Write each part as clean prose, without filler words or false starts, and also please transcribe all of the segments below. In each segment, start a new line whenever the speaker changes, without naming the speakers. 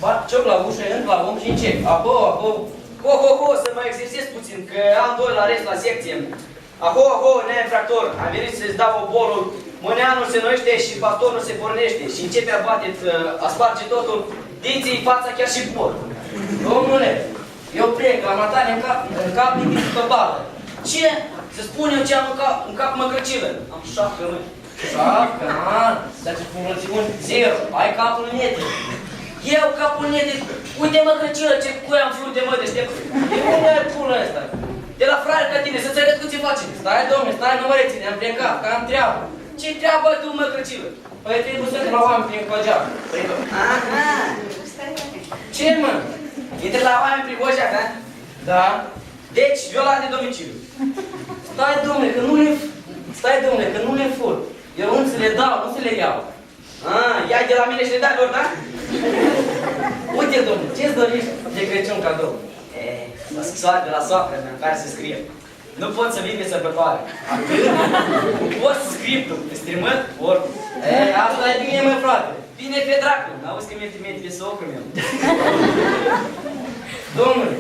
Bat cioc la ușă, intru la om și încep. Aho, să mă exersez puțin, că am doi la rest la secție. Aho, neinfractor, am venit să-ți dau bolul. Mâneanul se noiește și pastorul se pornește și începe a bate, a sparge totul, dinții, fața, chiar și por. Domnule, eu plec la matane în cap nimic pe bală. Ce? Se spune eu ce am în cap măcrăcilă. Am șapcă, măi. Șapcă, dar ce frumățiuni? Zero, ai capul neted. Eu capul neted, uite măcrăcilă, ce cui am fiul de mă deștept. De unde ai pulă ăsta? De la fraier ca tine, să-ți arăt cum ce face. Stai, domne, stai, nu mă reține, am plecat, că am treabă. Ce treabă ai tu, măcrăcilă? Păi trebuie să te la oameni prin Cogeac.
Aha,
ce, mă? Intre la oameni prin Cogeac, da? Da. Deci, violat de domiciliu. Stai, domne, că nu le fur. Eu nu ți le dau, nu ți le iau. Ia-i de la mine și le dai lor, da? Uite, domne, ce-ți dorești de Crăciun cadou? O scrisoare de la soacră mea, în care se scrie: nu pot să vin de sărbătoare. Atât? Nu pot să scriptul, pe strimăt, oricum. Asta e bine, mă, frate. Bine pe dracu. N-auzi că mi-e trimente pe socrul meu. Domnule,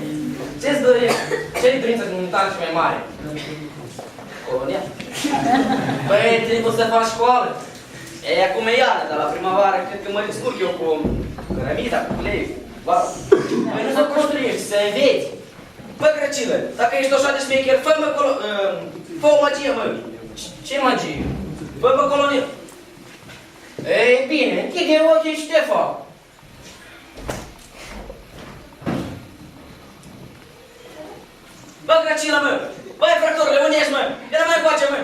ce-ți dorești? Ce-i dorința de montan și mai mare? Colonia? Păi, trebuie să faci școală. Acum e iarnă, dar la primăvară cred că mă descurc eu cu cărămida, cu ulei, cu păi nu să construiești, să înveți. Bă, Crăcilă, dacă ești așa de șmecher, fă o magie, mă. Ce magie? Fă-mă colonel. Ei, bine, închide ochii și te fac. Bă, Crăcilă, mă. Băi, fractorule, unde ești, mă? De la mai încoace, mă.